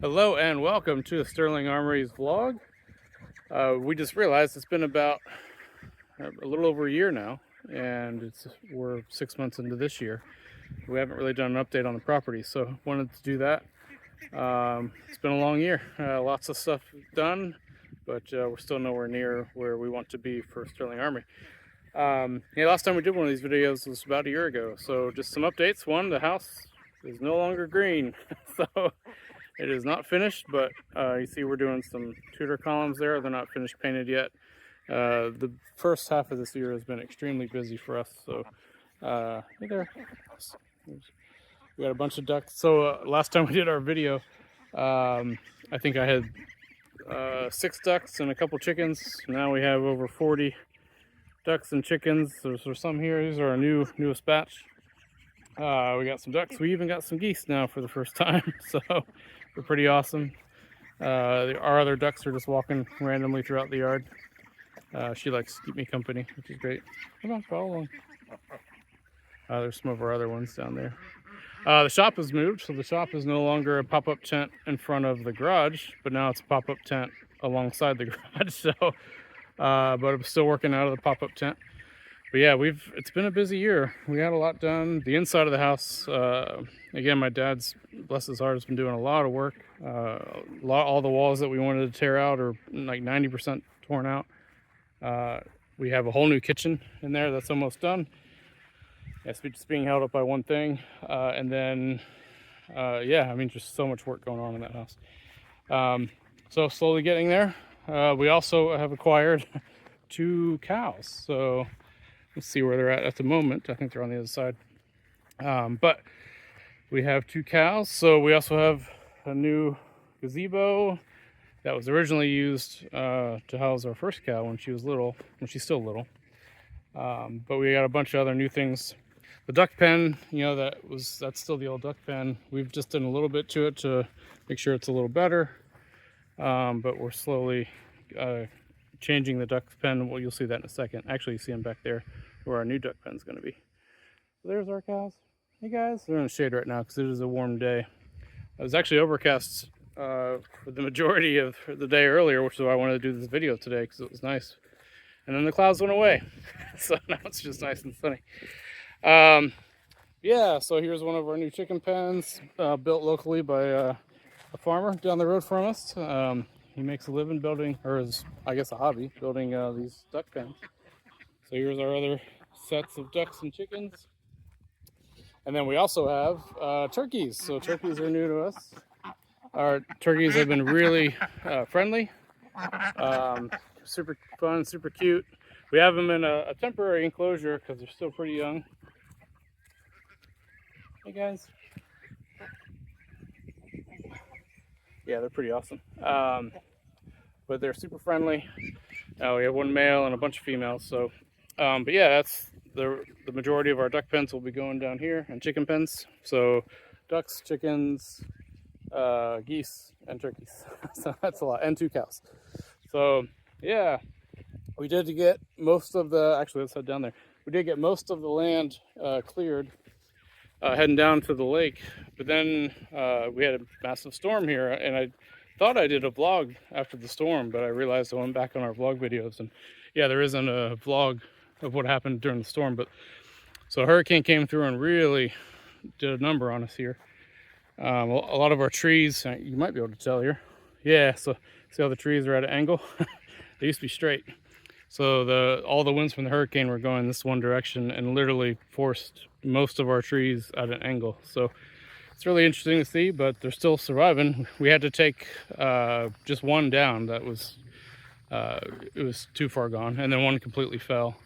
Hello and welcome to the Sterling Armory's vlog. We just realized it's been about a little over a year now, and we're 6 months into this year. We haven't really done an update on the property, so wanted to do that. It's been a long year, lots of stuff done, but we're still nowhere near where we want to be for Sterling Armory. Last time we did one of these videos was about a year ago, so just some updates. One, the house is no longer green, so it is not finished, but you see we're doing some Tudor columns there. They're not finished painted yet. The first half of this year has been extremely busy for us. So hey there. We got a bunch of ducks. So last time we did our video, I think I had 6 ducks and a couple chickens. Now we have over 40 ducks and chickens. There's some here. These are our newest batch. We got some ducks. We even got some geese now for the first time. So they're pretty awesome. Our other ducks are just walking randomly throughout the yard. She likes to keep me company, which is great. Come on, follow along. There's some of our other ones down there. The shop has moved, so the shop is no longer a pop-up tent in front of the garage, but now it's a pop-up tent alongside the garage. So, but I'm still working out of the pop-up tent. But yeah, it's been a busy year. We had a lot done. The inside of the house, again, my dad's, bless his heart, has been doing a lot of work. All the walls that we wanted to tear out are like 90% torn out. We have a whole new kitchen in there that's almost done. It's just being held up by one thing. And then, yeah, I mean, just so much work going on in that house. So slowly getting there. We also have acquired 2 cows. So let's see where they're at the moment. I think they're on the other side. But we have 2 cows. So we also have a new gazebo that was originally used to house our first cow when she was little, when she's still little. But we got a bunch of other new things. The duck pen, that's still the old duck pen. We've just done a little bit to it to make sure it's a little better. But we're slowly changing the duck pen. Well, you'll see that in a second. Actually, you see them back there where our new duck pen's going to be. So there's our cows. Hey guys, they're in the shade right now because it is a warm day. It was actually overcast for the majority of the day earlier, which is why I wanted to do this video today because it was nice. And then the clouds went away, so now it's just nice and sunny. Yeah, so here's one of our new chicken pens, built locally by a farmer down the road from us. He makes a living building, or is, I guess, a hobby, building these duck pens. So here's our other sets of ducks and chickens. And then we also have turkeys. So turkeys are new to us. Our turkeys have been really friendly, super fun, super cute. We have them in a temporary enclosure because they're still pretty young. Hey guys. Yeah, they're pretty awesome. But they're super friendly. We have 1 male and a bunch of females. So, but yeah, that's the majority of our duck pens will be going down here, and chicken pens. So ducks, chickens, geese, and turkeys. So that's a lot, and 2 cows. So yeah, we did get most of the, actually let's head down there. We did get most of the land cleared, heading down to the lake, but then we had a massive storm here, and I thought I did a vlog after the storm, but I realized I went back on our vlog videos, and yeah, there isn't a vlog of what happened during the storm. But so a hurricane came through and really did a number on us here. A lot of our trees, you might be able to tell here, yeah, so see how the trees are at an angle? They used to be straight. So all the winds from the hurricane were going this one direction and literally forced most of our trees at an angle. So it's really interesting to see, but they're still surviving. We had to take just one down that was, it was too far gone, and then one completely fell.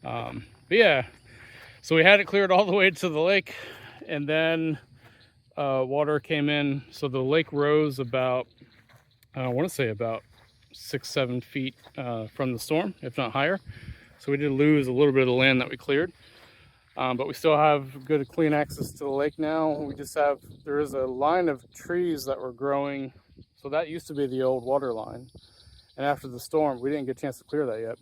But yeah, so we had it cleared all the way to the lake, and then water came in. So the lake rose about, I want to say about 6-7 feet from the storm, if not higher. So we did lose a little bit of the land that we cleared, but we still have good clean access to the lake now. We just have, there is a line of trees that were growing. So that used to be the old water line, and after the storm, we didn't get a chance to clear that yet.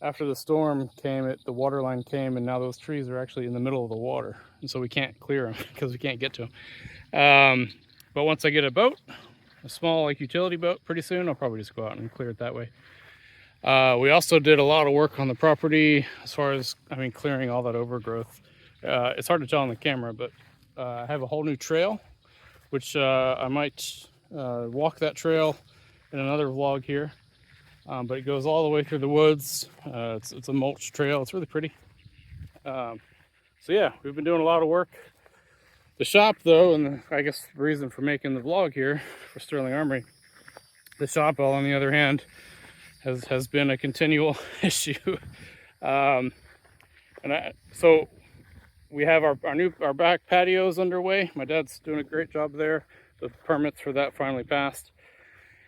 After the storm came, the water line came, and now those trees are actually in the middle of the water, and so we can't clear them because we can't get to them. But once I get a boat, a small like utility boat pretty soon. I'll probably just go out and clear it that way. We also did a lot of work on the property as far as, clearing all that overgrowth. It's hard to tell on the camera, but I have a whole new trail, which I might walk that trail in another vlog here. But it goes all the way through the woods. It's a mulch trail. It's really pretty. So yeah, we've been doing a lot of work. The shop though, and I guess the reason for making the vlog here for Sterling Armory, the shop, on the other hand, has been a continual issue. So we have our back patios underway. My dad's doing a great job there. The permits for that finally passed,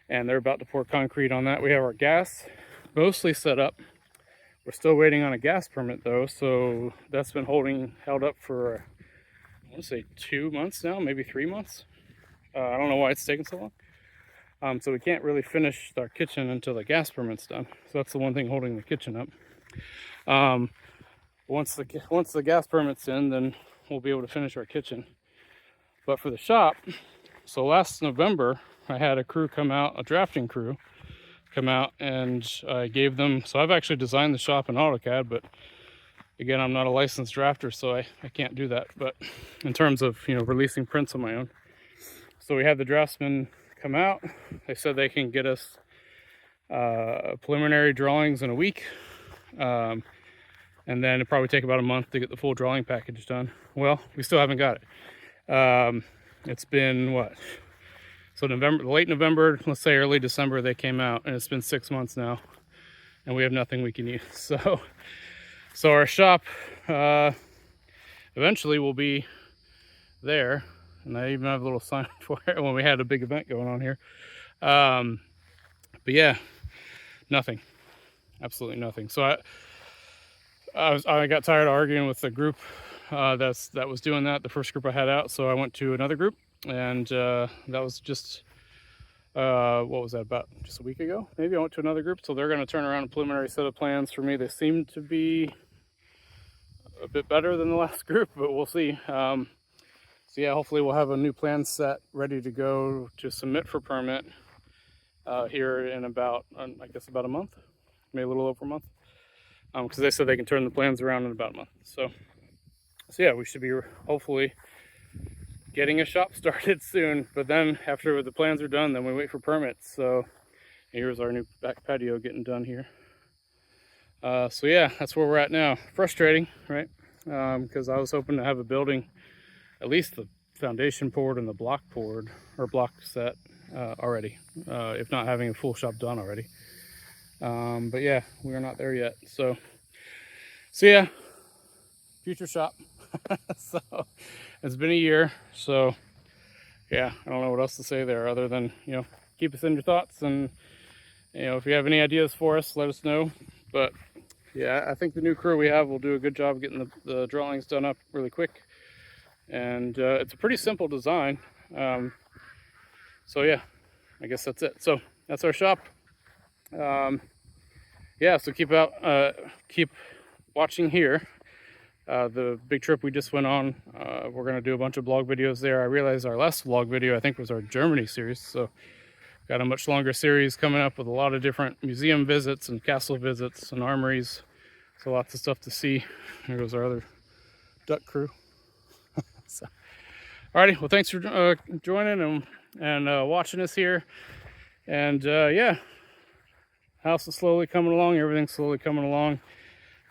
and they're about to pour concrete on that. We have our gas mostly set up. We're still waiting on a gas permit though, so that's been held up for, I want to say 2 months now, maybe 3 months. I don't know why it's taking so long. So we can't really finish our kitchen until the gas permit's done. So that's the one thing holding the kitchen up. Once the gas permit's in, then we'll be able to finish our kitchen. But for the shop, so last November, I had a crew come out, a drafting crew, come out, and I gave them, so I've actually designed the shop in AutoCAD, but again, I'm not a licensed drafter, so I can't do that. But in terms of, releasing prints on my own. So we had the draftsman come out. They said they can get us preliminary drawings in a week. And then it'd probably take about a month to get the full drawing package done. Well, we still haven't got it. It's been what? So late November, let's say early December, they came out, and it's been 6 months now, and we have nothing we can use. So our shop eventually will be there, and I even have a little sign for it when we had a big event going on here. But yeah, nothing, absolutely nothing. So I got tired of arguing with the group that was doing that, the first group I had out, so I went to another group, and that was just what was that, about just a week ago maybe? I went to another group, so they're going to turn around a preliminary set of plans for me. They seem to be a bit better than the last group, but we'll see. So yeah, hopefully we'll have a new plan set ready to go to submit for permit here in about, I guess, about a month, maybe a little over a month, because they said they can turn the plans around in about a month. So yeah, we should be hopefully getting a shop started soon. But then after the plans are done, then we wait for permits. So here's our new back patio getting done here. So yeah, that's where we're at now. Frustrating, right? Because I was hoping to have a building, at least the foundation poured and the block poured, or block set already, if not having a full shop done already. But yeah, we are not there yet. So yeah, future shop. So it's been a year, so yeah, I don't know what else to say there other than, keep us in your thoughts, and if you have any ideas for us, let us know. But yeah, I think the new crew we have will do a good job getting the drawings done up really quick, and it's a pretty simple design. So yeah, I guess that's it. So that's our shop. Yeah, so keep watching here. The big trip we just went on, we're going to do a bunch of vlog videos there. I realized our last vlog video, I think, was our Germany series. So got a much longer series coming up with a lot of different museum visits and castle visits and armories. So lots of stuff to see. Here goes our other duck crew. So, alrighty, well, thanks for joining and watching us here. And yeah, house is slowly coming along. Everything's slowly coming along.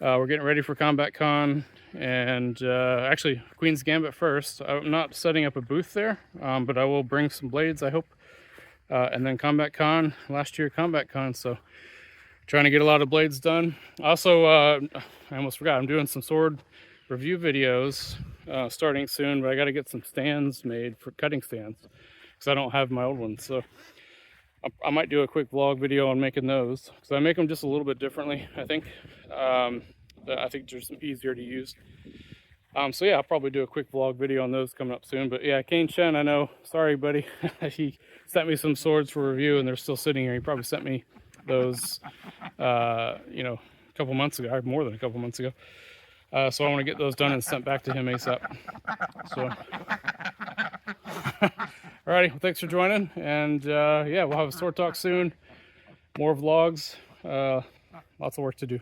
We're getting ready for Combat Con, and actually Queen's Gambit first. I'm not setting up a booth there, but I will bring some blades, I hope. And then Combat Con, last year Combat Con, so trying to get a lot of blades done. Also, I almost forgot, I'm doing some sword review videos starting soon, but I got to get some stands made, for cutting stands, because I don't have my old ones. So I might do a quick vlog video on making those, because I make them just a little bit differently, I think. I think they're just easier to use. So yeah, I'll probably do a quick vlog video on those coming up soon. But yeah, Kane Shen, I know, sorry buddy, he sent me some swords for review, and they're still sitting here. He probably sent me those, a couple months ago, or more than a couple months ago. So I want to get those done and sent back to him ASAP. So Alrighty, well, thanks for joining, and yeah, we'll have a store talk soon. More vlogs. Lots of work to do.